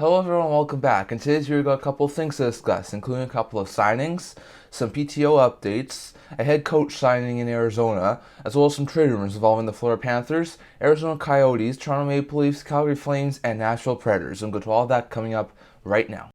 Hello everyone, welcome back. In today's video, we've got a couple of things to discuss, including a couple of signings, some PTO updates, a head coach signing in Arizona, as well as some trade rumors involving the Florida Panthers, Arizona Coyotes, Toronto Maple Leafs, Calgary Flames, and Nashville Predators. And we'll go to all of that coming up right now.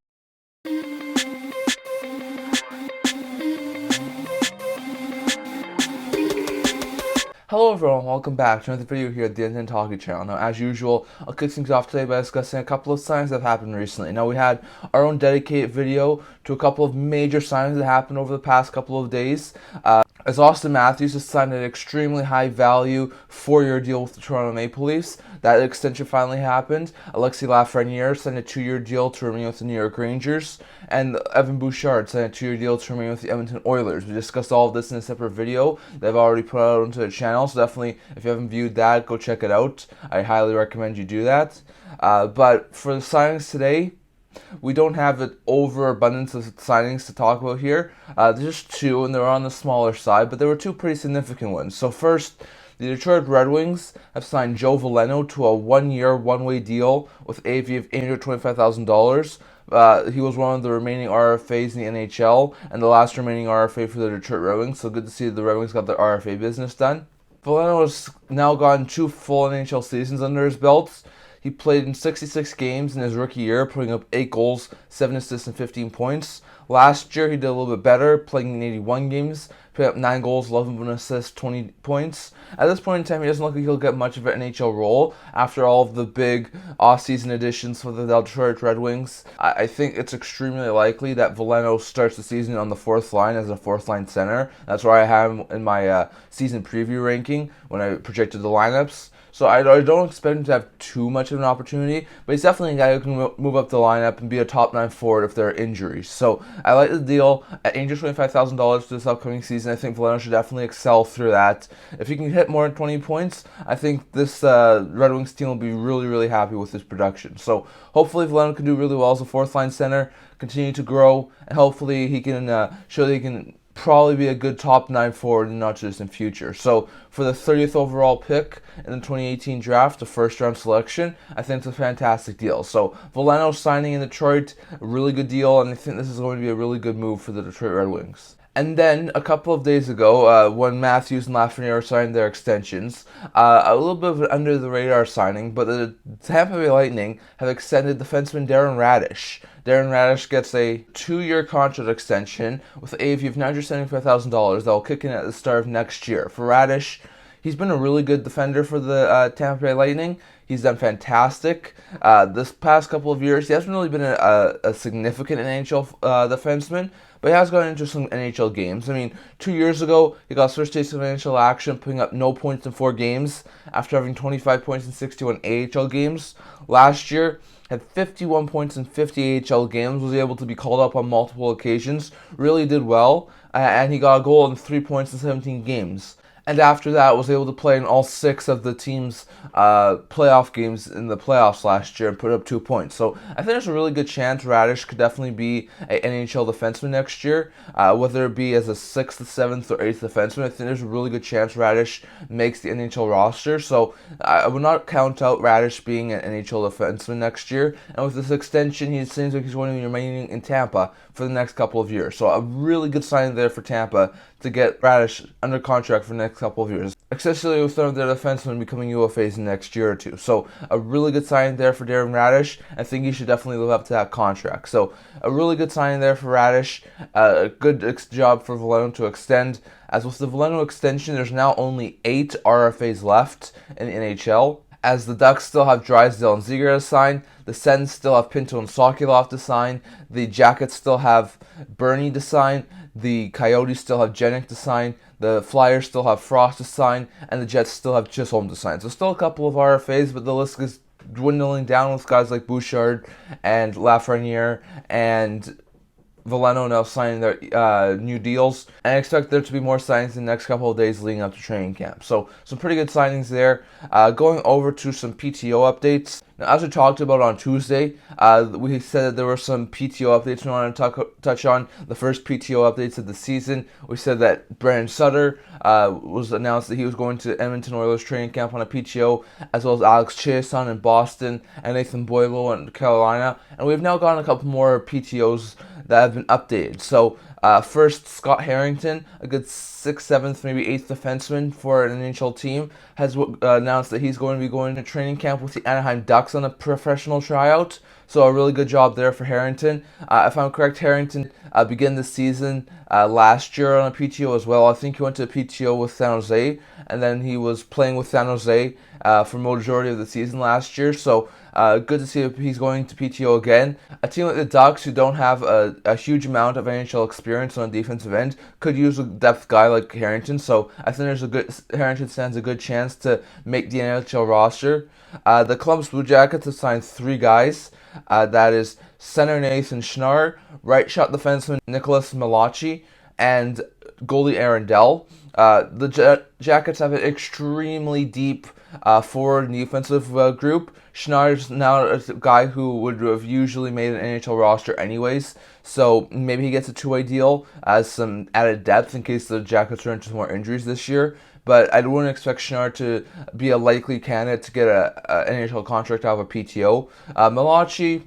Hello everyone, welcome back to another video here at the Internet Talkie channel. Now, as usual, I'll kick things off today by discussing a couple of signings that have happened recently. Now, we had our own dedicated video to a couple of major signings that happened over the past couple of days. As Austin Matthews has signed an extremely high value 4-year deal with the Toronto Maple Leafs. That extension finally happened. Alexis Lafreniere signed a 2-year deal to remain with the New York Rangers. And Evan Bouchard signed a 2-year deal to remain with the Edmonton Oilers. We discussed all of this in a separate video that I've already put out onto the channel. So definitely, if you haven't viewed that, go check it out. I highly recommend you do that. But for the signings today, we don't have an overabundance of signings to talk about here. There's just two, and they're on the smaller side, but there were two pretty significant ones. So first, the Detroit Red Wings have signed Joe Veleno to a 1-year, one-way deal with AAV of $825,000. He was one of the remaining RFAs in the NHL, and the last remaining RFA for the Detroit Red Wings, so good to see the Red Wings got their RFA business done. Veleno has now gotten 2 full NHL seasons under his belt. He played in 66 games in his rookie year, putting up 8 goals, 7 assists, and 15 points. Last year, he did a little bit better, playing in 81 games, putting up 9 goals, 11 assists, 20 points. At this point in time, he doesn't look like he'll get much of an NHL role after all of the big off-season additions for the Detroit Red Wings. I think it's extremely likely that Veleno starts the season on the 4th line as a 4th-line center. That's where I have him in my season preview ranking when I projected the lineups. So I don't expect him to have too much of an opportunity, but he's definitely a guy who can move up the lineup and be a top 9 forward if there are injuries. So I like the deal at $825,000 for this upcoming season. I think Veleno should definitely excel through that. If he can hit more than 20 points, I think this Red Wings team will be really, really happy with his production. So hopefully Veleno can do really well as a 4th-line center, continue to grow, and hopefully he can show that he can probably be a good top 9 forward in not just in future. So for the 30th overall pick in the 2018 draft, the first round selection, I think it's a fantastic deal. So Veleno signing in Detroit, a really good deal, and I think this is going to be a really good move for the Detroit Red Wings. And then, a couple of days ago, when Matthews and Lafreniere signed their extensions, a little bit of an under-the-radar signing, but the Tampa Bay Lightning have extended defenseman Darren Raddysh. Darren Raddysh gets a 2-year contract extension with an AAV of $975,000 that will kick in at the start of next year. For Raddysh, he's been a really good defender for the Tampa Bay Lightning. He's done fantastic. This past couple of years, he hasn't really been a significant NHL defenseman, but he has gotten into some NHL games. I mean, 2 years ago, he got first taste of NHL action, putting up no points in 4 games after having 25 points in 61 AHL games. Last year, had 51 points in 50 AHL games, was able to be called up on multiple occasions, really did well, and he got a goal and 3 points in 17 games. And after that, was able to play in all 6 of the team's playoff games in the playoffs last year and put up 2 points. So I think there's a really good chance Raddysh could definitely be an NHL defenseman next year, whether it be as a 6th, 7th, or 8th defenseman. I think there's a really good chance Raddysh makes the NHL roster. So I would not count out Raddysh being an NHL defenseman next year. And with this extension, he seems like he's going to be remaining in Tampa for the next couple of years. So a really good sign there for Tampa to get Raddysh under contract for the next couple of years, especially with some of their defensemen becoming UFAs in the next year or two. So a really good sign there for Darren Raddysh. I think he should definitely live up to that contract. So a really good sign there for Raddysh. A good job for Veleno to extend. As with the Veleno extension, there's now only 8 RFAs left in the NHL. As the Ducks still have Drysdale and Ziegler to sign, the Sens still have Pinto and Sokolov to sign, the Jackets still have Bernie to sign, the Coyotes still have Jenick to sign, the Flyers still have Frost to sign, and the Jets still have Chisholm to sign. So still a couple of RFAs, but the list is dwindling down with guys like Bouchard and Lafreniere and Veleno now signing their new deals, and I expect there to be more signings in the next couple of days leading up to training camp. So some pretty good signings there. Going over to some PTO updates. Now, as we talked about on Tuesday, we said that there were some PTO updates we wanted to touch on. The first PTO updates of the season. We said that Brandon Sutter was announced that he was going to Edmonton Oilers training camp on a PTO, as well as Alex Chiasson in Boston and Nathan Boileau in Carolina. And we've now gotten a couple more PTOs that have been updated. So first, Scott Harrington, a good 6th, 7th, maybe 8th defenseman for an NHL team, has announced that he's going to be going to training camp with the Anaheim Ducks on a professional tryout. So a really good job there for Harrington. If I'm correct, Harrington began the season last year on a PTO as well. I think he went to a PTO with San Jose, and then he was playing with San Jose for majority of the season last year. So good to see if he's going to PTO again. A team like the Ducks, who don't have a huge amount of NHL experience on the defensive end, could use a depth guy like Harrington. So I think Harrington stands a good chance to make the NHL roster. The Columbus Blue Jackets have signed 3 guys. That is center Nathan Schnarr, right shot defenseman Nicholas Malachi, and goalie Aaron Dell. The Jackets have an extremely deep forward and defensive group. Schnarr's now a guy who would have usually made an NHL roster anyways, so maybe he gets a 2-way deal as some added depth in case the Jackets run into more injuries this year. But I wouldn't expect Schnarr to be a likely candidate to get an NHL contract out of a PTO. Malachi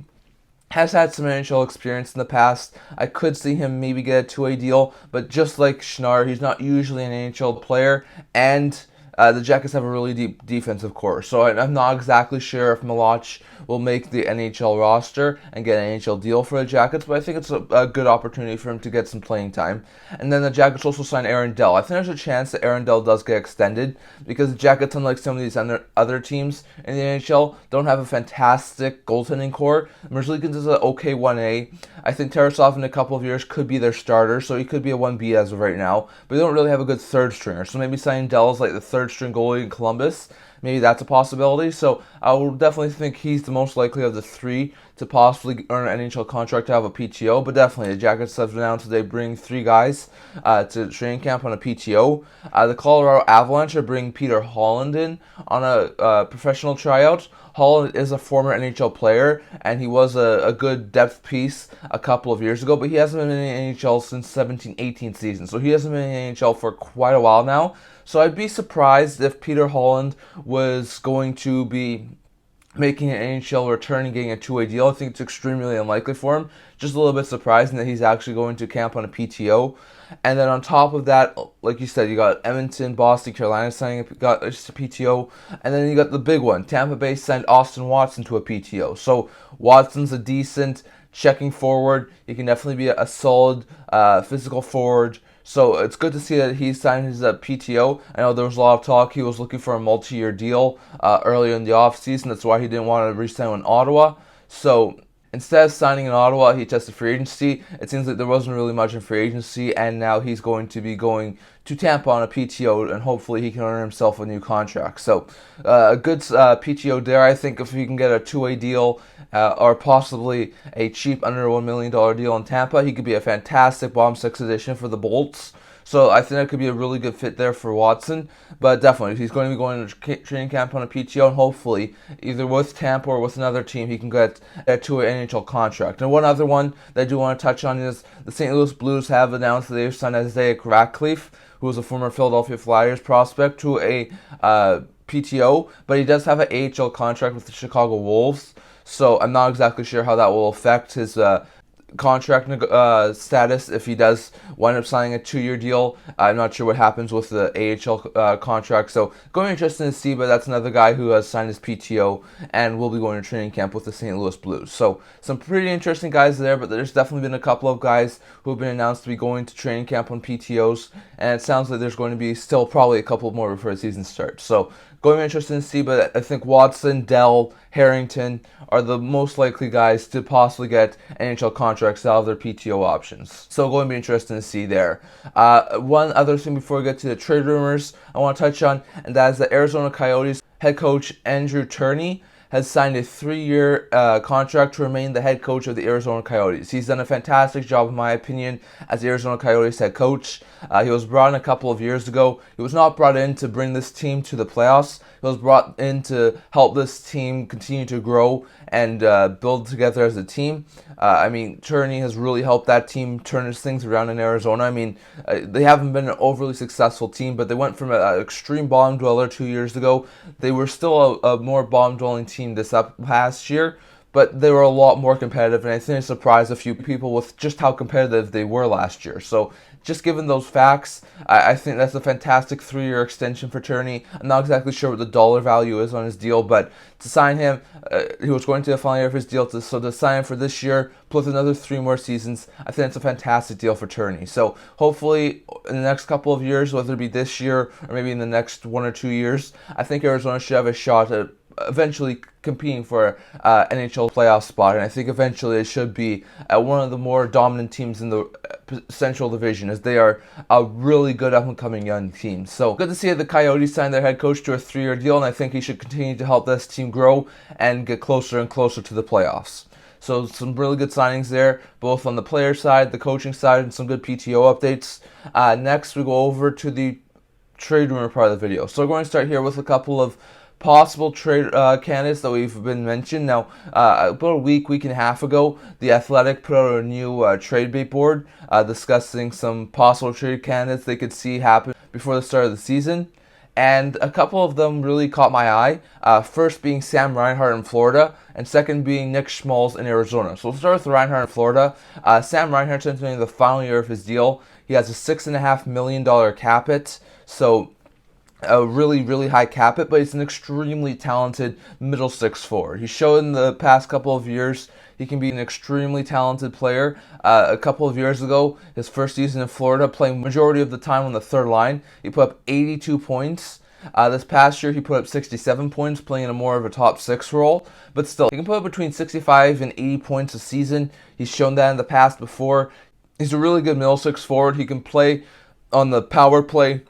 has had some NHL experience in the past. I could see him maybe get a 2-way deal, but just like Schnarr, he's not usually an NHL player, and the Jackets have a really deep defensive core. So I'm not exactly sure if Malach will make the NHL roster and get an NHL deal for the Jackets, but I think it's a good opportunity for him to get some playing time. And then the Jackets also signed Aaron Dell. I think there's a chance that Aaron Dell does get extended because the Jackets, unlike some of these other teams in the NHL, don't have a fantastic goaltending core. Merzlikins is an okay 1A. I think Tarasov in a couple of years could be their starter, so he could be a 1B as of right now, but they don't really have a good third stringer. So maybe signing Dell as like the third string goalie in Columbus, maybe that's a possibility. So I will definitely think he's the most likely of the 3 to possibly earn an NHL contract to have a PTO. But definitely, the Jackets have announced they bring 3 guys to training camp on a PTO. The Colorado Avalanche are bringing Peter Holland in on a professional tryout. Holland is a former NHL player, and he was a good depth piece a couple of years ago, but he hasn't been in the NHL since 17-18 season. So he hasn't been in the NHL for quite a while now. So I'd be surprised if Peter Holland was going to be making an NHL return and getting a 2-way deal. I think it's extremely unlikely for him. Just a little bit surprising that he's actually going to camp on a PTO. And then on top of that, like you said, you got Edmonton, Boston, Carolina signing got just a PTO. And then you got the big one. Tampa Bay signed Austin Watson to a PTO. So Watson's a decent checking forward. He can definitely be a solid physical forward. So it's good to see that he signed his PTO. I know there was a lot of talk. He was looking for a multi-year deal earlier in the offseason. That's why he didn't want to re-sign in Ottawa. So instead of signing in Ottawa, he tested free agency. It seems like there wasn't really much in free agency, and now he's going to be going to Tampa on a PTO, and hopefully he can earn himself a new contract. So a good PTO there. I think if he can get a 2-way deal or possibly a cheap under $1 million deal in Tampa, he could be a fantastic bottom 6 addition for the Bolts. So I think that could be a really good fit there for Watson. But definitely, he's going to be going to training camp on a PTO, and hopefully, either with Tampa or with another team, he can get a 2-way NHL contract. And one other one that I do want to touch on is the St. Louis Blues have announced that they've signed Isaiah Ratcliffe, who is a former Philadelphia Flyers prospect, to a PTO, but he does have an AHL contract with the Chicago Wolves. So I'm not exactly sure how that will affect his contract status if he does wind up signing a 2-year deal. I'm not sure what happens with the AHL contract, so going to be interesting to see, but that's another guy who has signed his PTO and will be going to training camp with the St. Louis Blues. So some pretty interesting guys there, but there's definitely been a couple of guys who have been announced to be going to training camp on PTOs, and it sounds like there's going to be still probably a couple more before the season starts. So going to be interesting to see, but I think Watson, Dell, Harrington are the most likely guys to possibly get NHL contracts out of their PTO options. So going to be interesting to see there. One other thing before we get to the trade rumors I want to touch on, and that is the Arizona Coyotes head coach Andrew Tourigny has signed a 3-year contract to remain the head coach of the Arizona Coyotes. He's done a fantastic job, in my opinion, as the Arizona Coyotes head coach. He was brought in a couple of years ago. He was not brought in to bring this team to the playoffs. He was brought in to help this team continue to grow and build together as a team. Tourigny has really helped that team turn things around in Arizona. They haven't been an overly successful team, but they went from an extreme bottom dweller 2 years ago. They were still a more bottom dwelling team this past year, but they were a lot more competitive, and I think it surprised a few people with just how competitive they were last year. So just given those facts, I think that's a fantastic 3-year extension for Tourigny. I'm not exactly sure what the dollar value is on his deal, but to sign him, he was going to the final year of his deal, so to sign him for this year, plus another 3 more seasons, I think it's a fantastic deal for Tourigny. So hopefully in the next couple of years, whether it be this year or maybe in the next 1 or 2 years, I think Arizona should have a shot at eventually competing for NHL playoff spot, and I think eventually it should be one of the more dominant teams in the Central Division, as they are a really good up-and-coming young team. So good to see the Coyotes sign their head coach to a 3-year deal, and I think he should continue to help this team grow and get closer and closer to the playoffs. So some really good signings there, both on the player side, the coaching side, and some good PTO updates. Next, we go over to the trade rumor part of the video. So we're going to start here with a couple of possible trade candidates that we've been mentioned. Now, about a week and a half ago, The Athletic put out a new trade bait board discussing some possible trade candidates they could see happen before the start of the season. And a couple of them really caught my eye. First being Sam Reinhart in Florida, and second being Nick Schmaltz in Arizona. So we'll start with Reinhart in Florida. Sam Reinhart's entering the final year of his deal. He has a $6.5 million cap hit, so a really, really high cap hit, but he's an extremely talented middle six forward. He's shown in the past couple of years he can be an extremely talented player. A couple of years ago, his first season in Florida, playing majority of the time on the third line, he put up 82 points. This past year, he put up 67 points, playing in a more of a top 6 role. But still, he can put up between 65 and 80 points a season. He's shown that in the past before. He's a really good middle six forward. He can play on the power play.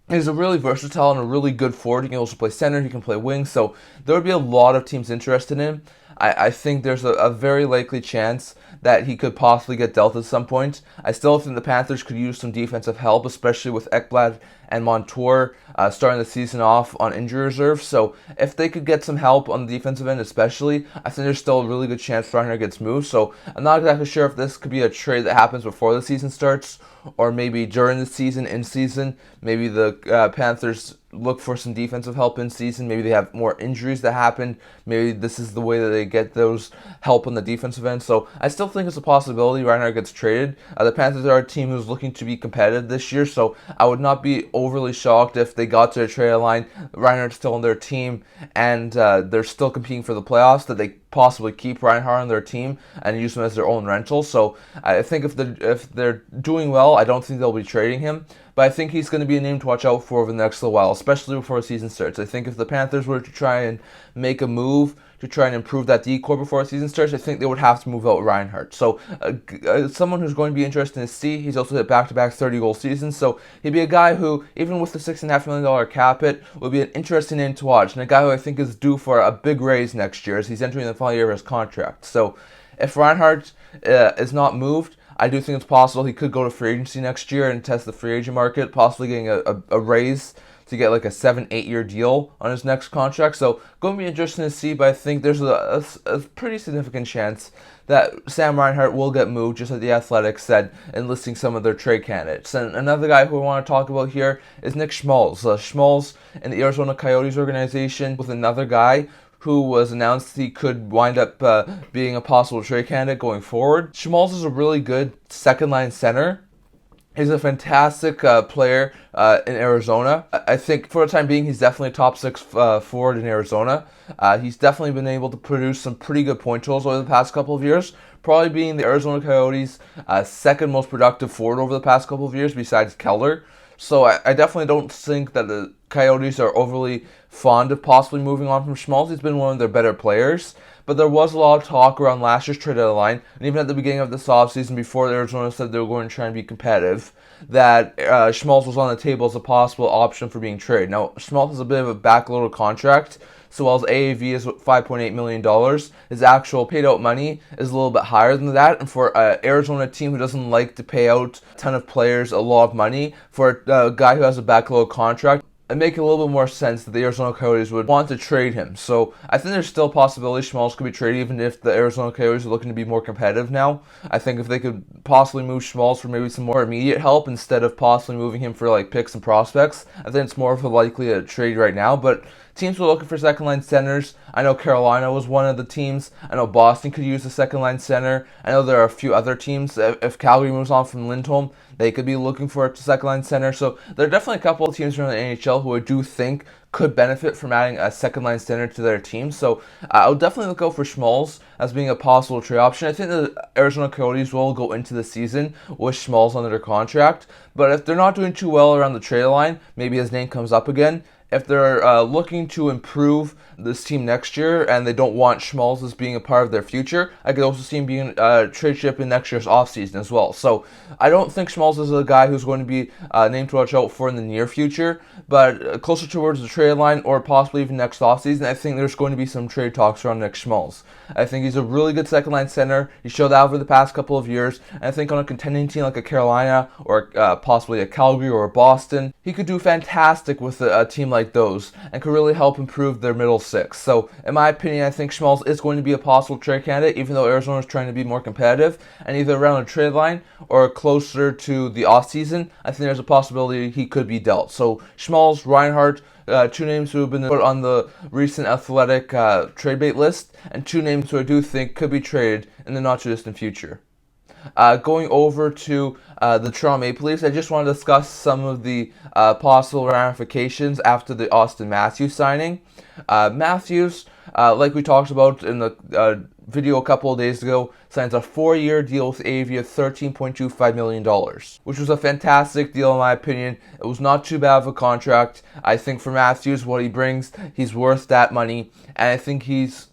He's a really versatile and a really good forward. He can also play center. He can play wing. So there would be a lot of teams interested in him. I think there's a very likely chance that he could possibly get dealt at some point. I still think the Panthers could use some defensive help, especially with Ekblad and Montour starting the season off on injury reserve. So if they could get some help on the defensive end especially, I think there's still a really good chance Reinhart gets moved. So I'm not exactly sure if this could be a trade that happens before the season starts or maybe during the season, in season. Maybe the Panthers look for some defensive help in season. Maybe they have more injuries that happen. Maybe this is the way that they get those help on the defensive end. So I still think it's a possibility Reinhart gets traded. The Panthers are a team who's looking to be competitive this year, so I would not be overly shocked if they got to a trade line, Reinhart's still on their team, and they're still competing for the playoffs, that they possibly keep Reinhart on their team and use him as their own rental. So I think if they're doing well, I don't think they'll be trading him. But I think he's going to be a name to watch out for over the next little while, especially before the season starts. I think if the Panthers were to try and make a move to try and improve that decor before the season starts, I think they would have to move out Reinhart. So someone who's going to be interesting to see. He's also hit back-to-back 30-goal seasons, so he'd be a guy who, even with the $6.5 million cap hit, would be an interesting name to watch, and a guy who I think is due for a big raise next year as he's entering the final year of his contract. So if Reinhart is not moved, I do think it's possible he could go to free agency next year and test the free agent market, possibly getting a raise to get like a 7-8 year deal on his next contract. So going to be interesting to see, but I think there's a pretty significant chance that Sam Reinhart will get moved, just like the Athletic said in listing some of their trade candidates. And another guy who I want to talk about here is Nick Schmaltz. Schmaltz in the Arizona Coyotes organization with another guy who was announced he could wind up being a possible trade candidate going forward. Schmaltz is a really good second-line center. He's a fantastic player in Arizona. I think for the time being, he's definitely a top 6 forward in Arizona. He's definitely been able to produce some pretty good point totals over the past couple of years, probably being the Arizona Coyotes' second most productive forward over the past couple of years besides Keller. So I definitely don't think that the Coyotes are overly fond of possibly moving on from Schmaltz. He's been one of their better players. But there was a lot of talk around last year's trade deadline, and even at the beginning of this offseason, before Arizona said they were going to try and be competitive, that Schmaltz was on the table as a possible option for being traded. Now, Schmaltz has a bit of a backloaded contract, So while his AAV is $5.8 million, his actual paid out money is a little bit higher than that. And for an Arizona team who doesn't like to pay out a ton of players a lot of money, for a guy who has a backload contract, it make a little bit more sense that the Arizona Coyotes would want to trade him. So I think there's still a possibility Schmaltz could be traded, even if the Arizona Coyotes are looking to be more competitive now. I think if they could possibly move Schmaltz for maybe some more immediate help instead of possibly moving him for like picks and prospects, I think it's more of a likely a trade right now. But teams were looking for second line centers. I know Carolina was one of the teams. I know Boston could use a second line center. I know there are a few other teams. If Calgary moves on from Lindholm, they could be looking for a second line center. So there are definitely a couple of teams around the NHL who I do think could benefit from adding a second line center to their team. So I would definitely look out for Schmaltz as being a possible trade option. I think the Arizona Coyotes will go into the season with Schmaltz under their contract. But if they're not doing too well around the trade line, maybe his name comes up again. If they're looking to improve this team next year and they don't want Schmaltz as being a part of their future, I could also see him being trade chip in next year's offseason as well. So I don't think Schmaltz is a guy who's going to be named to watch out for in the near future, but closer towards the trade line or possibly even next offseason, I think there's going to be some trade talks around Nick Schmaltz. I think he's a really good second line center. He showed that over the past couple of years, and I think on a contending team like a Carolina or possibly a Calgary or a Boston, he could do fantastic with a team like those and could really help improve their middle six. So in my opinion, I think Schmaltz is going to be a possible trade candidate, even though Arizona is trying to be more competitive, and either around the trade line or closer to the offseason, I think there's a possibility he could be dealt. So Schmaltz, Reinhart, two names who have been put on the recent Athletic trade bait list, and two names who I do think could be traded in the not too distant future. Going over to the Toronto Maple Leafs, I just want to discuss some of the possible ramifications after the Austin Matthews signing. Matthews, like we talked about in the video a couple of days ago, signs a 4-year deal with AAV of $13.25 million, which was a fantastic deal in my opinion. It was not too bad of a contract. I think for Matthews, what he brings, he's worth that money, and I think he's,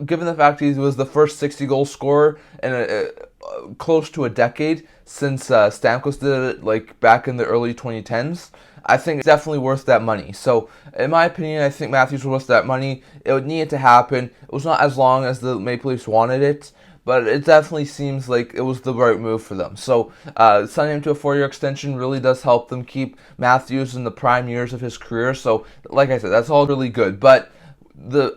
given the fact he was the first 60-goal scorer in close to a decade since Stamkos did it, like back in the early 2010s, I think it's definitely worth that money. So, in my opinion, I think Matthews was worth that money. It would need to happen. It was not as long as the Maple Leafs wanted it, but it definitely seems like it was the right move for them. So, signing him to a 4-year extension really does help them keep Matthews in the prime years of his career. So, like I said, that's all really good. But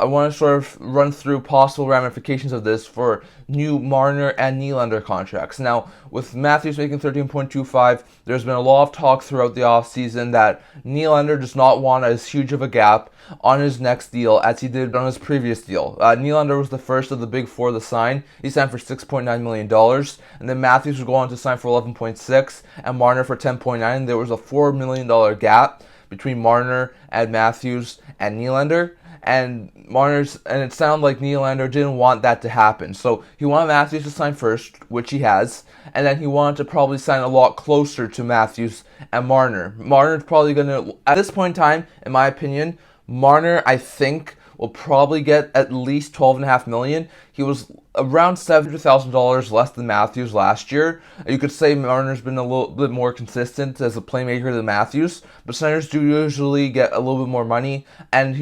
I want to sort of run through possible ramifications of this for new Marner and Nylander contracts. Now, with Matthews making $13.25, there's been a lot of talk throughout the offseason that Nylander does not want as huge of a gap on his next deal as he did on his previous deal. Nylander was the first of the big four to sign. He signed for $6.9 million, and then Matthews would go on to sign for $11.6 and Marner for $10.9. There was a $4 million gap between Marner and Matthews and Nylander. And it sounded like Nylander didn't want that to happen. So he wanted Matthews to sign first, which he has, and then he wanted to probably sign a lot closer to Matthews and Marner. Marner's probably going to, at this point in time, in my opinion, Marner, I think, will probably get at least $12.5 million. He was around $700,000 less than Matthews last year. You could say Marner's been a little bit more consistent as a playmaker than Matthews, but centers do usually get a little bit more money, and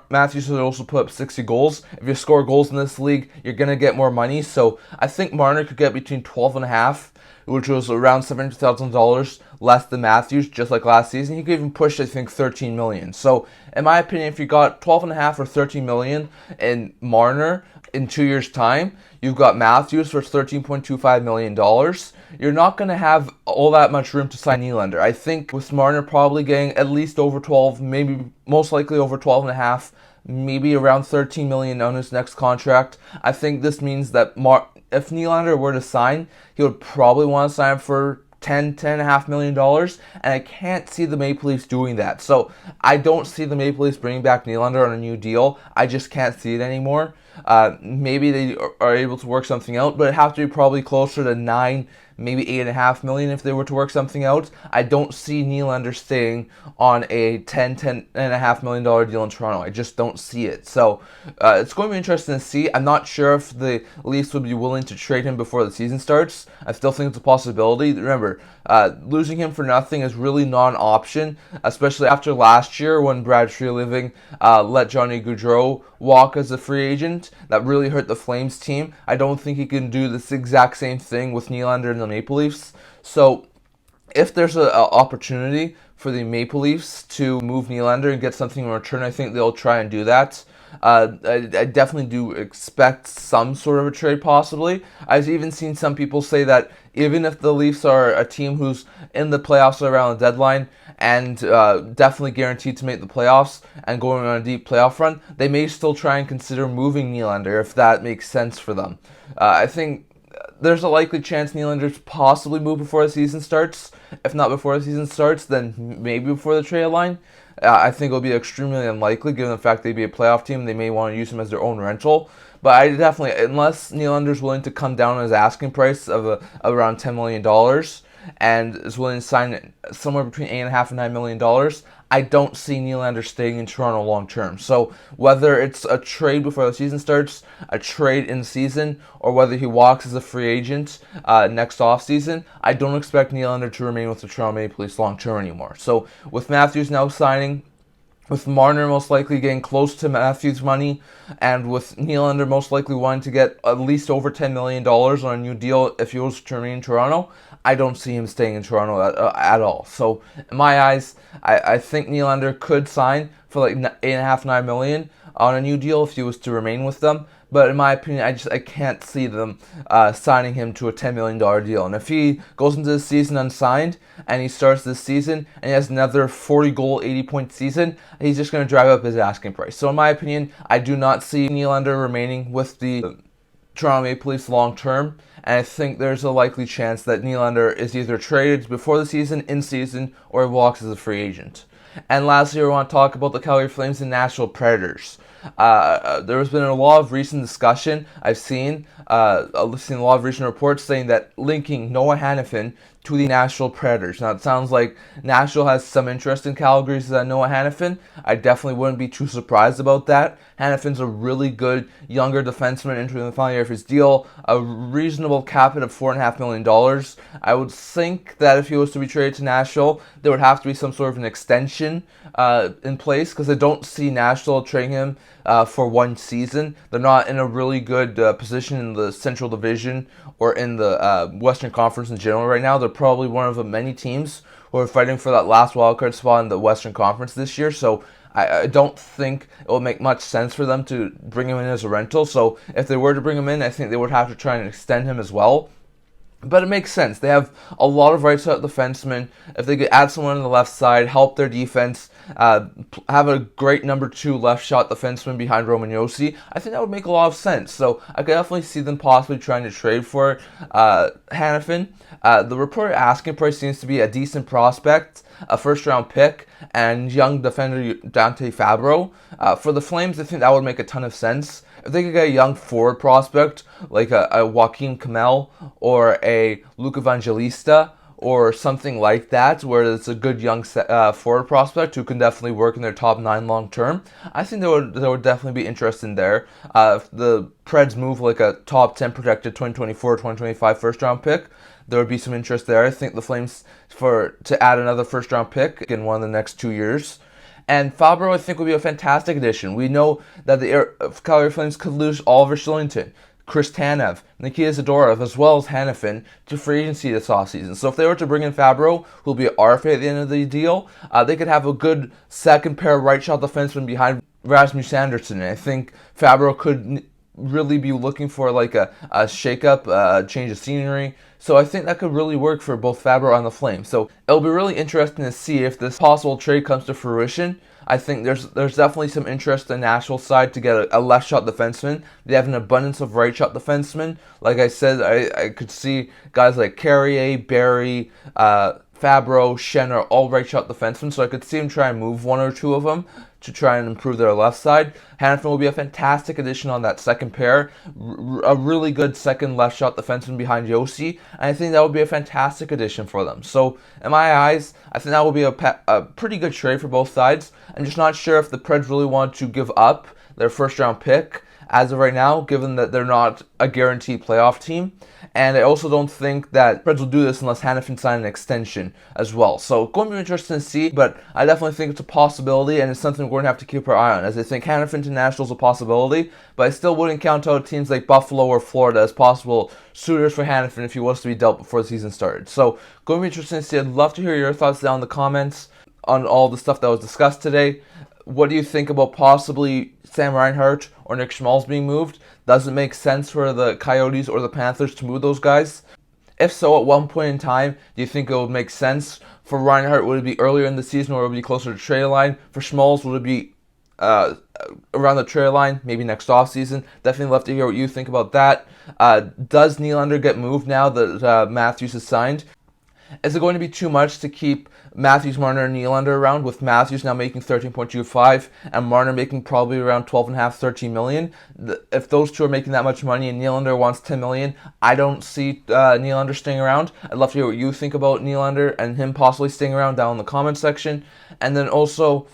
Matthews has also put up 60 goals. If you score goals in this league, you're going to get more money. So I think Marner could get between 12.5, which was around $700,000 less than Matthews, just like last season. He could even push, I think, $13 million. So, in my opinion, if you got 12.5 or $13 million in Marner in 2 years' time, you've got Matthews for $13.25 million. You're not going to have all that much room to sign Nylander. I think with Marner probably getting at least over 12, maybe most likely over 12.5, maybe around $13 million on his next contract. I think this means that if Nylander were to sign, he would probably want to sign for $10.5 million, and I can't see the Maple Leafs doing that. So I don't see the Maple Leafs bringing back Nylander on a new deal. I just can't see it anymore. maybe they are able to work something out, but it have to be probably closer to 9, maybe $8.5 million if they were to work something out. I don't see Nylander staying on a $10.5 million deal in Toronto. I just don't see it. So it's going to be interesting to see. I'm not sure if the Leafs would be willing to trade him before the season starts. I still think it's a possibility. Remember, losing him for nothing is really not an option, especially after last year when Brad Treliving let Johnny Gaudreau walk as a free agent. That really hurt the Flames team. I don't think he can do this exact same thing with Nylander and the Maple Leafs. So if there's an opportunity for the Maple Leafs to move Nylander and get something in return, I think they'll try and do that. I definitely do expect some sort of a trade, possibly. I've even seen some people say that even if the Leafs are a team who's in the playoffs around the deadline and definitely guaranteed to make the playoffs and going on a deep playoff run, they may still try and consider moving Nylander if that makes sense for them. I think there's a likely chance Nylander's possibly move before the season starts. If not before the season starts, then maybe before the trade line. I think it'll be extremely unlikely, given the fact they'd be a playoff team. They may want to use him as their own rental. But I definitely, unless Nylander's willing to come down on his asking price of around $10 million and is willing to sign somewhere between $8.5 and $9 million, I don't see Nylander staying in Toronto long term. So whether it's a trade before the season starts, a trade in season, or whether he walks as a free agent next offseason, I don't expect Nylander to remain with the Toronto Maple Leafs long term anymore. So with Matthews now signing, with Marner most likely getting close to Matthews' money, and with Nylander most likely wanting to get at least over $10 million on a new deal if he was to remain in Toronto, I don't see him staying in Toronto at all. So in my eyes, I think Nylander could sign for like $8.5, $9 million on a new deal if he was to remain with them. But in my opinion, I can't see them signing him to a $10 million deal. And if he goes into the season unsigned and he starts this season and he has another 40-goal, 80-point season, he's just going to drive up his asking price. So in my opinion, I do not see Nylander remaining with the Toronto Maple Leafs long term. And I think there's a likely chance that Nylander is either traded before the season, in season, or walks as a free agent. And lastly, I want to talk about the Calgary Flames and Nashville Predators. There has been a lot of recent discussion. I've seen a lot of recent reports saying that linking Noah Hanifin to the Nashville Predators. Now, it sounds like Nashville has some interest in Calgary's Noah Hanifin. I definitely wouldn't be too surprised about that. Hanifin's a really good younger defenseman entering the final year of his deal, a reasonable cap hit of $4.5 million. I would think that if he was to be traded to Nashville, there would have to be some sort of an extension in place, because I don't see Nashville trading him for one season. They're not in a really good position in the Central Division or in the Western Conference in general right now. They're probably one of the many teams who are fighting for that last wildcard spot in the Western Conference this year. So I don't think it will make much sense for them to bring him in as a rental. So if they were to bring him in, I think they would have to try and extend him as well. But it makes sense. They have a lot of rights out defensemen. If they could add someone on the left side, help their defense, have a great number 2 left shot defenseman behind Roman Josi, I think that would make a lot of sense. So I could definitely see them possibly trying to trade for Hanifin. The reported asking price seems to be a decent prospect, a first-round pick, and young defender Dante Fabro. For the Flames, I think that would make a ton of sense. If they could get a young forward prospect like a Joaquin Kamel or a Luke Evangelista or something like that, where it's a good young forward prospect who can definitely work in their top 9 long term, I think there would definitely be interest in there. If the Preds move like a top 10 protected 2024-2025 first round pick, there would be some interest there. I think the Flames to add another first round pick in one of the next 2 years. And Fabro, I think, would be a fantastic addition. We know that the Calgary Flames could lose Oliver Shillington, Chris Tanev, Nikita Zadorov, as well as Hanifin to free agency this offseason. So if they were to bring in Fabro, who will be RFA at the end of the deal, they could have a good second pair of right shot defensemen behind Rasmus Andersson. And I think Fabro could really be looking for like a shake-up, change of scenery. So I think that could really work for both Fabro and the Flames. So it'll be really interesting to see if this possible trade comes to fruition. I think there's definitely some interest in the Nashville side to get a left shot defenseman. They have an abundance of right shot defensemen. Like I said, I could see guys like Carrier, Barry, Fabro, Shen are all right shot defensemen, so I could see him try and move one or two of them to try and improve their left side. Hanifin will be a fantastic addition on that second pair. A really good second left shot defenseman behind Yotes, and I think that would be a fantastic addition for them. So, in my eyes, I think that will be a pretty good trade for both sides. I'm just not sure if the Preds really want to give up their first round pick as of right now, given that they're not a guaranteed playoff team. And I also don't think that Preds will do this unless Hanifin signs an extension as well. So going to be interesting to see, but I definitely think it's a possibility, and it's something we're going to have to keep our eye on, as I think Hanifin to Nashville is a possibility, but I still wouldn't count out teams like Buffalo or Florida as possible suitors for Hanifin if he was to be dealt before the season started. So going to be interesting to see. I'd love to hear your thoughts down in the comments on all the stuff that was discussed today. What do you think about possibly Sam Reinhart or Nick Schmaltz being moved? Does it make sense for the Coyotes or the Panthers to move those guys? If so, at one point in time, do you think it would make sense? For Reinhart, would it be earlier in the season or would it be closer to trade line? For Schmaltz, would it be around the trade line, maybe next offseason? Definitely love to hear what you think about that. Does Nylander get moved now that Matthews is signed? Is it going to be too much to keep Matthews, Marner, and Nylander around, with Matthews now making 13.25 and Marner making probably around 12.5, 13 million? If those two are making that much money and Nylander wants 10 million, I don't see Nylander staying around. I'd love to hear what you think about Nylander and him possibly staying around down in the comments section. And then also,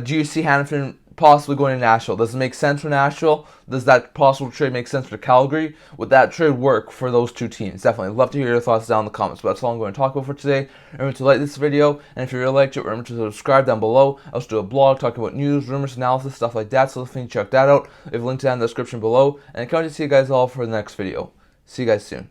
do you see Hanifin possibly going to Nashville? Does it make sense for Nashville? Does that possible trade make sense for Calgary? Would that trade work for those two teams? Definitely love to hear your thoughts down in the comments. But that's all I'm going to talk about for today. Remember to like this video, and if you really liked it, remember to subscribe down below. I also do a blog talking about news, rumors, analysis, stuff like that, so definitely check that out. We have a link down in the description below, and I can't wait to see you guys all for the next video. See you guys soon.